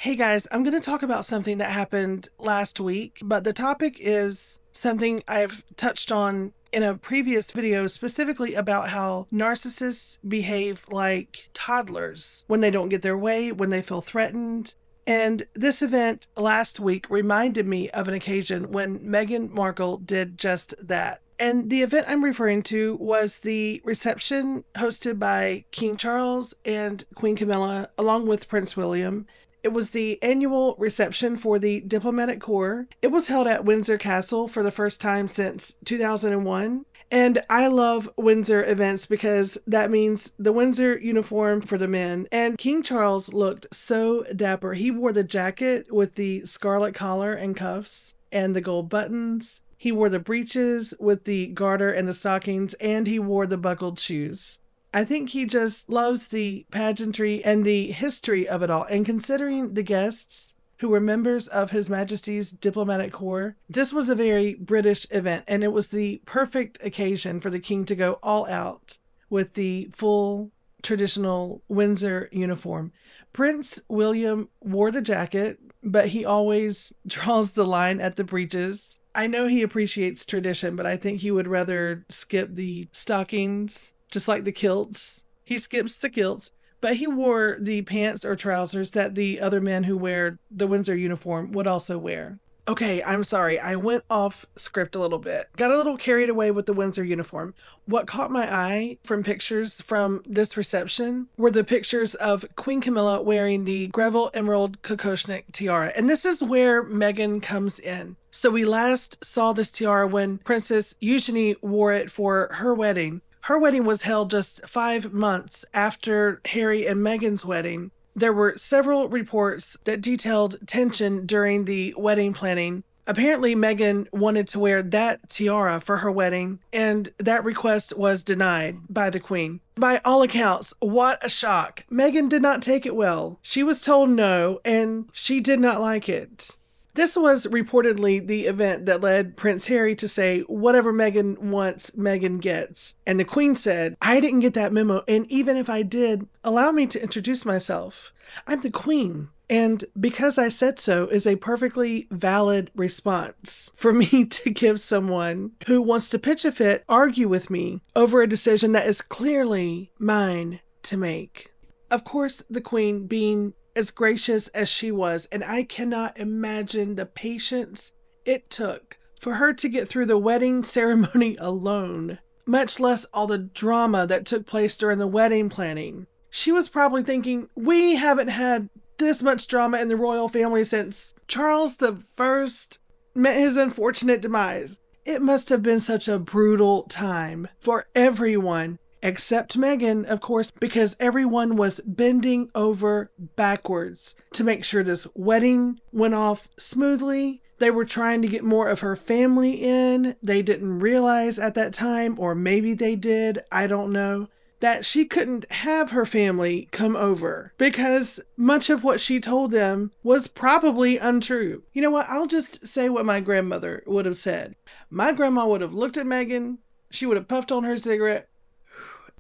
Hey guys, I'm going to talk about something that happened last week, but the topic is something I've touched on in a previous video, specifically about how narcissists behave like toddlers when they don't get their way, when they feel threatened. And this event last week reminded me of an occasion when Meghan Markle did just that. And the event I'm referring to was the reception hosted by King Charles and Queen Camilla, along with Prince William. It was the annual reception for the diplomatic corps. It was held at Windsor Castle for the first time since 2001. And I love Windsor events because that means the Windsor uniform for the men. And King Charles looked so dapper. He wore the jacket with the scarlet collar and cuffs and the gold buttons. He wore the breeches with the garter and the stockings, and he wore the buckled shoes. I think he just loves the pageantry and the history of it all. And considering the guests who were members of His Majesty's Diplomatic Corps, this was a very British event, and it was the perfect occasion for the king to go all out with the full traditional Windsor uniform. Prince William wore the jacket, but he always draws the line at the breeches. I know he appreciates tradition, but I think he would rather skip the stockings, just like the kilts. He skips the kilts, but he wore the pants or trousers that the other men who wear the Windsor uniform would also wear. Okay, I'm sorry. I went off script a little bit. Got a little carried away with the Windsor uniform. What caught my eye from pictures from this reception were the pictures of Queen Camilla wearing the Greville Emerald Kokoshnik tiara. And this is where Meghan comes in. So we last saw this tiara when Princess Eugenie wore it for her wedding. Her wedding was held just 5 months after Harry and Meghan's wedding. There were several reports that detailed tension during the wedding planning. Apparently, Meghan wanted to wear that tiara for her wedding, and that request was denied by the Queen. By all accounts, what a shock. Meghan did not take it well. She was told no, and she did not like it. This was reportedly the event that led Prince Harry to say, whatever Meghan wants, Meghan gets. And the Queen said, I didn't get that memo, and even if I did, allow me to introduce myself. I'm the Queen. And because I said so is a perfectly valid response for me to give someone who wants to pitch a fit argue with me over a decision that is clearly mine to make. Of course, the Queen, being as gracious as she was, and I cannot imagine the patience it took for her to get through the wedding ceremony alone, much less all the drama that took place during the wedding planning. She was probably thinking, we haven't had this much drama in the royal family since Charles I met his unfortunate demise. It must have been such a brutal time for everyone, except Meghan, of course, because everyone was bending over backwards to make sure this wedding went off smoothly. They were trying to get more of her family in. They didn't realize at that time, or maybe they did, I don't know, that she couldn't have her family come over because much of what she told them was probably untrue. You know what? I'll just say what my grandmother would have said. My grandma would have looked at Meghan, she would have puffed on her cigarette,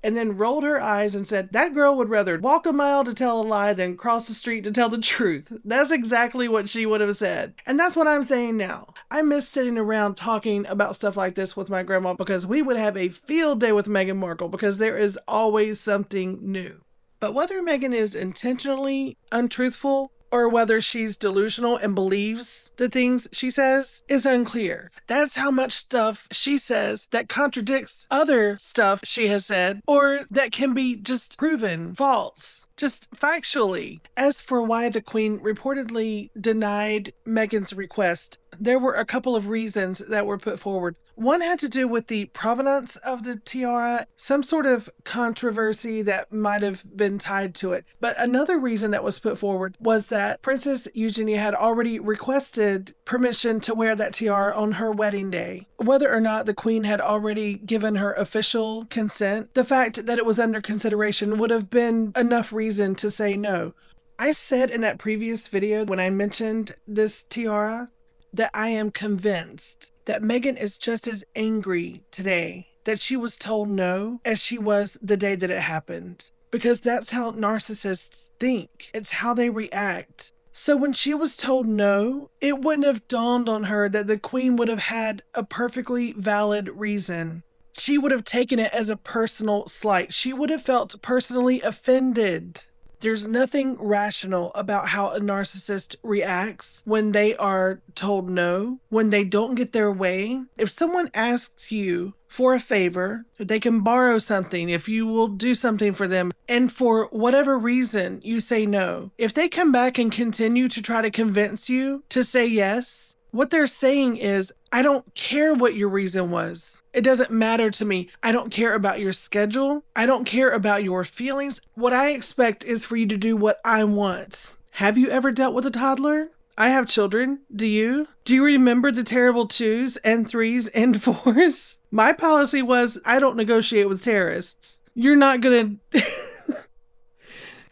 and then rolled her eyes and said, that girl would rather walk a mile to tell a lie than cross the street to tell the truth. That's exactly what she would have said. And that's what I'm saying now. I miss sitting around talking about stuff like this with my grandma because we would have a field day with Meghan Markle because there is always something new. But whether Meghan is intentionally untruthful or whether she's delusional and believes the things she says is unclear. That's how much stuff she says that contradicts other stuff she has said, or that can be just proven false, just factually. As for why the Queen reportedly denied Meghan's request, there were a couple of reasons that were put forward. One had to do with the provenance of the tiara, some sort of controversy that might have been tied to it. But another reason that was put forward was that Princess Eugenie had already requested permission to wear that tiara on her wedding day. Whether or not the Queen had already given her official consent, the fact that it was under consideration would have been enough reason to say no. I said in that previous video when I mentioned this tiara that I am convinced that Meghan is just as angry today that she was told no as she was the day that it happened. Because that's how narcissists think. It's how they react. So when she was told no, it wouldn't have dawned on her that the queen would have had a perfectly valid reason. She would have taken it as a personal slight. She would have felt personally offended. There's nothing rational about how a narcissist reacts when they are told no, when they don't get their way. If someone asks you for a favor, they can borrow something, if you will do something for them, and for whatever reason you say no, if they come back and continue to try to convince you to say yes, what they're saying is, I don't care what your reason was. It doesn't matter to me. I don't care about your schedule. I don't care about your feelings. What I expect is for you to do what I want. Have you ever dealt with a toddler? I have children. Do you? Do you remember the terrible 2s and 3s and 4s? My policy was, I don't negotiate with terrorists. You're not gonna...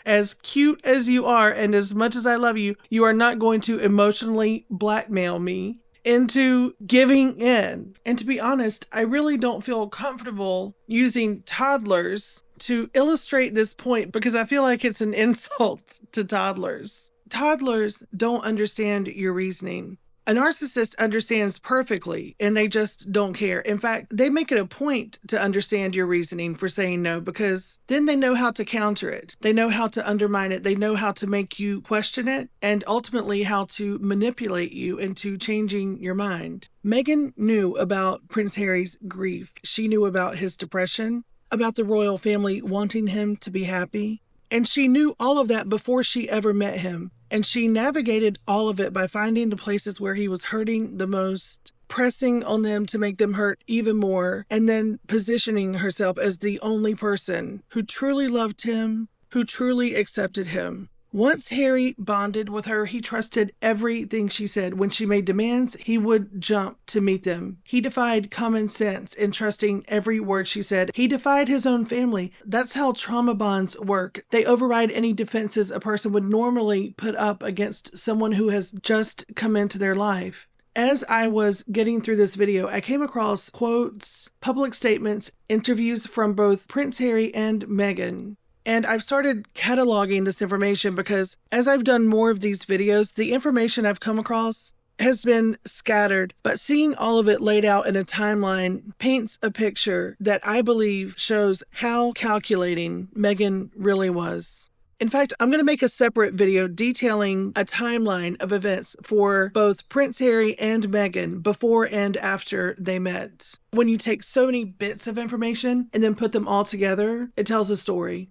As cute as you are and as much as I love you, you are not going to emotionally blackmail me into giving in. And to be honest, I really don't feel comfortable using toddlers to illustrate this point because I feel like it's an insult to toddlers. Toddlers don't understand your reasoning. A narcissist understands perfectly and they just don't care. In fact, they make it a point to understand your reasoning for saying no because then they know how to counter it. They know how to undermine it. They know how to make you question it and ultimately how to manipulate you into changing your mind. Meghan knew about Prince Harry's grief. She knew about his depression, about the royal family wanting him to be happy. And she knew all of that before she ever met him. And she navigated all of it by finding the places where he was hurting the most, pressing on them to make them hurt even more, and then positioning herself as the only person who truly loved him, who truly accepted him. Once Harry bonded with her, he trusted everything she said. When she made demands, he would jump to meet them. He defied common sense in trusting every word she said. He defied his own family. That's how trauma bonds work. They override any defenses a person would normally put up against someone who has just come into their life. As I was getting through this video, I came across quotes, public statements, interviews from both Prince Harry and Meghan. And I've started cataloging this information because as I've done more of these videos, the information I've come across has been scattered, but seeing all of it laid out in a timeline paints a picture that I believe shows how calculating Meghan really was. In fact, I'm going to make a separate video detailing a timeline of events for both Prince Harry and Meghan before and after they met. When you take so many bits of information and then put them all together, it tells a story.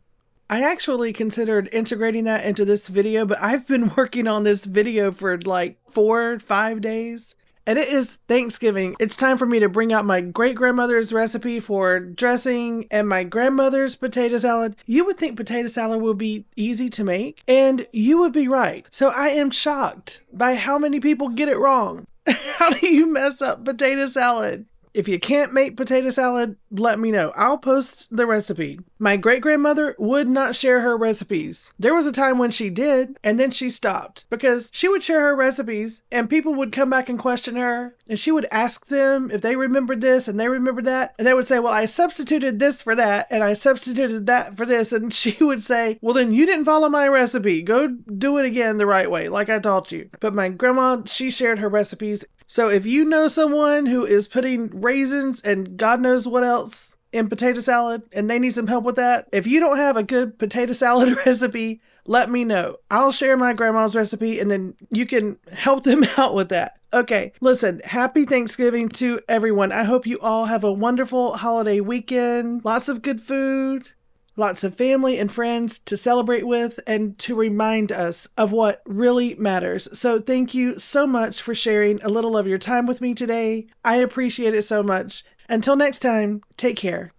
I actually considered integrating that into this video, but I've been working on this video for like 4 or 5 days. And it is Thanksgiving. It's time for me to bring out my great-grandmother's recipe for dressing and my grandmother's potato salad. You would think potato salad would be easy to make, and you would be right. So I am shocked by how many people get it wrong. How do you mess up potato salad? If you can't make potato salad, let me know. I'll post the recipe. My great-grandmother would not share her recipes. There was a time when she did, and then she stopped because she would share her recipes and people would come back and question her, and she would ask them if they remembered this and they remembered that, and they would say, well, I substituted this for that and I substituted that for this, and she would say, well, then you didn't follow my recipe. Go do it again the right way, like I taught you. But my grandma, she shared her recipes. So if you know someone who is putting raisins and God knows what else in potato salad and they need some help with that, if you don't have a good potato salad recipe, let me know. I'll share my grandma's recipe and then you can help them out with that. Okay, listen, happy Thanksgiving to everyone. I hope you all have a wonderful holiday weekend, lots of good food, lots of family and friends to celebrate with and to remind us of what really matters. So thank you so much for sharing a little of your time with me today. I appreciate it so much. Until next time, take care.